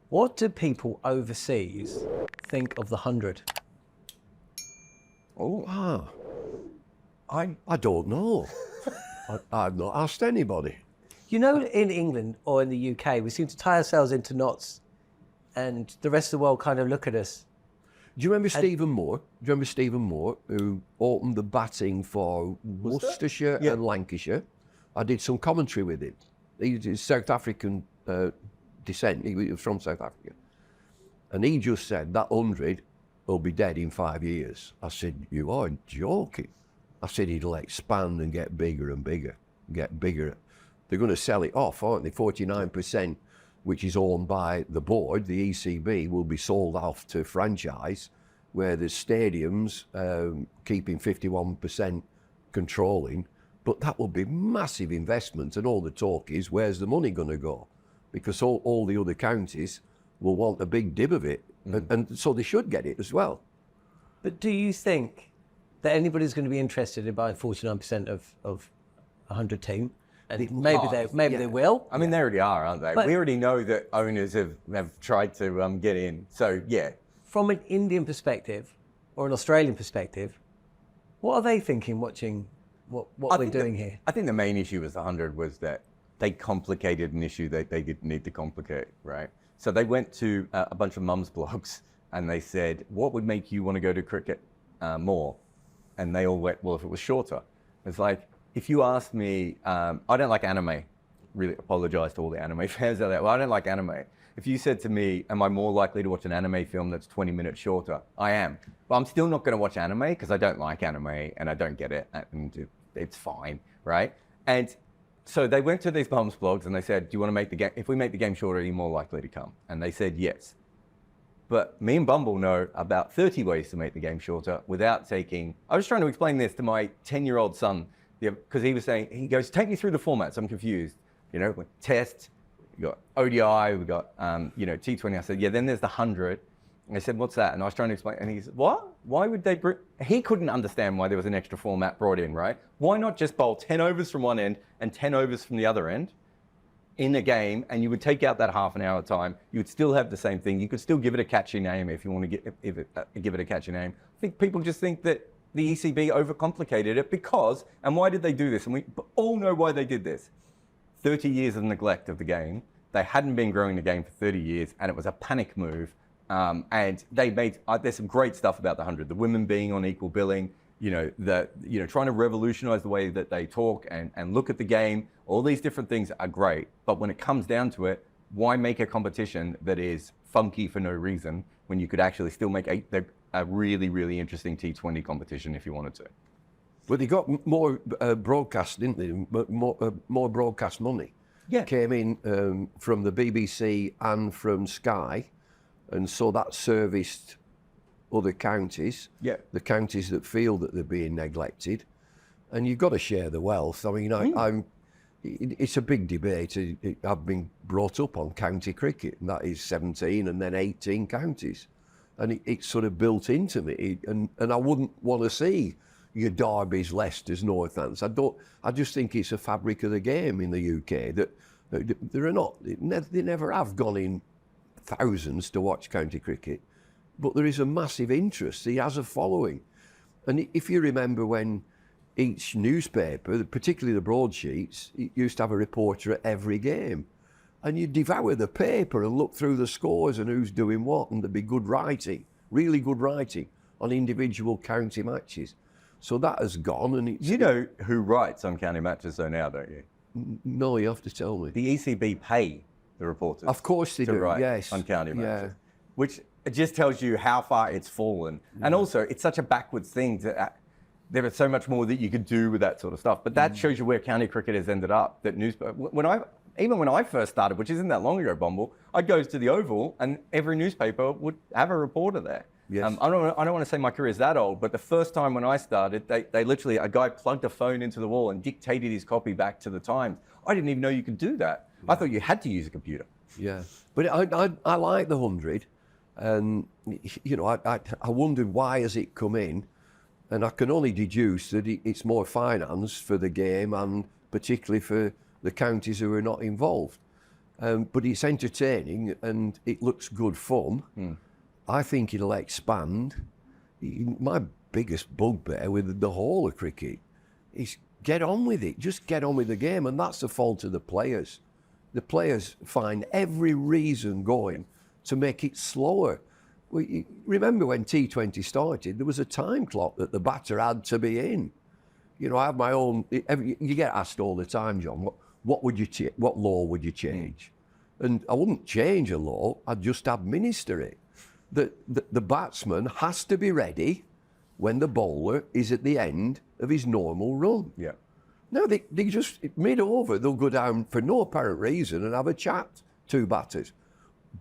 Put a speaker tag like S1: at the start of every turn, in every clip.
S1: What do people overseas think of the 100?
S2: Oh, I don't know. I've not asked anybody.
S1: You know, in England or in the UK, we seem to tie ourselves into knots and the rest of the world kind of look at us.
S2: Do you remember Stephen Moore? Do you remember Stephen Moore, who opened the batting for Worcestershire and Lancashire? I did some commentary with him. He's South African descent. He was from South Africa. And he just said, that 100 will be dead in 5 years. I said, you are joking. I said, it'll expand and get bigger and bigger, get bigger. They're going to sell it off, aren't they? 49%, which is owned by the board, the ECB, will be sold off to franchise, where the stadiums keeping 51% controlling. But that will be massive investment, and all the talk is, where's the money going to go? Because all the other counties will want a big dib of it, and so they should get it as well.
S1: But do you think that anybody's going to be interested in buying 49% of a 100 team? And maybe they will.
S3: I mean, they already are, aren't they?
S1: But we
S3: already know that owners have tried to get in. So, yeah.
S1: From an Indian perspective or an Australian perspective, what are they thinking watching what we're doing here?
S3: I think the main issue with the 100 was that they complicated an issue that they didn't need to complicate, right? So they went to a bunch of mums blogs and they said, what would make you want to go to cricket more? And they all went, well, if it was shorter. It's like, if you asked me, I don't like anime. Really apologize to all the anime fans out there. Well, I don't like anime. If you said to me, am I more likely to watch an anime film that's 20 minutes shorter? I am. But I'm still not going to watch anime because I don't like anime and I don't get it. And it's fine, right? And so they went to these bums blogs and they said, do you want to make the game, if we make the game shorter, are you more likely to come? And they said yes. But me and Bumble know about 30 ways to make the game shorter without taking, I was trying to explain this to my 10-year-old son, because he was saying, he goes, take me through the formats, I'm confused. You know, test, we got ODI, we got, T20. I said, yeah, then there's the 100. And I said, what's that? And I was trying to explain, and he said, what? Why would they he couldn't understand why there was an extra format brought in, right? Why not just bowl 10 overs from one end and 10 overs from the other end in a game, and you would take out that half an hour time, you would still have the same thing. You could still give it a catchy name if you want to give it a catchy name. I think people just think that the ECB overcomplicated it because, and why did they do this? And we all know why they did this. 30 years of neglect of the game. They hadn't been growing the game for 30 years, and it was a panic move. And they made, there's some great stuff about the 100. The women being on equal billing, trying to revolutionize the way that they talk and look at the game. All these different things are great. But when it comes down to it, why make a competition that is funky for no reason when you could actually still make a really, really interesting T20 competition if you wanted to?
S2: But they got more broadcast, didn't they? More broadcast money.
S1: Yeah.
S2: Came in from the BBC and from Sky. And so that serviced other counties, the counties that feel that they're being neglected. And you've got to share the wealth. I mean, it's a big debate. I've been brought up on county cricket, and that is 17 and then 18 counties. And it's sort of built into me. And I wouldn't want to see your Derbys, Leicesters, Northants. I just think it's a fabric of the game in the UK that they never have gone in thousands to watch county cricket, but there is a massive interest. He has a following. And if you remember when each newspaper, particularly the broadsheets, used to have a reporter at every game, and you devour the paper and look through the scores and who's doing what, and there'd be good writing, really good writing on individual county matches. So that has gone, and
S3: you know who writes on county matches though now, don't you?
S2: No, you have to tell me.
S3: The ECB pay the reporters.
S2: Of course they do, yes.
S3: On county matches. Which just tells you how far it's fallen. And also, it's such a backwards thing. There is so much more that you could do with that sort of stuff. But that shows you where county cricket has ended up. That even when I first started, which isn't that long ago, Bumble, I'd go to the Oval and every newspaper would have a reporter there.
S2: Yes.
S3: I don't want to say my career is that old, but the first time when I started, they literally, a guy plugged a phone into the wall and dictated his copy back to the Times. I didn't even know you could do that. I thought you had to use a computer.
S2: Yeah, but I like the 100, and I wondered why has it come in, and I can only deduce that it's more finance for the game and particularly for the counties who are not involved. But it's entertaining and it looks good fun. I think it'll expand. My biggest bugbear with the whole of cricket is get on with it. Just get on with the game, and that's the fault of the players. The players find every reason going to make it slower. Well, remember when T20 started, there was a time clock that the batter had to be in. You know, I have my own. You get asked all the time, John, what law would you change? And I wouldn't change a law. I'd just administer it. The batsman has to be ready when the bowler is at the end of his normal run.
S3: Yeah.
S2: No, they just mid-over, they'll go down for no apparent reason and have a chat, two batters.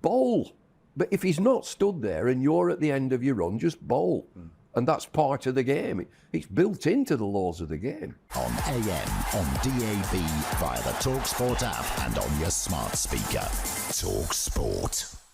S2: Bowl. But if he's not stood there and you're at the end of your run, just bowl. And that's part of the game. It's built into the laws of the game.
S4: On AM, on DAB, via the talkSPORT app and on your smart speaker. talkSPORT.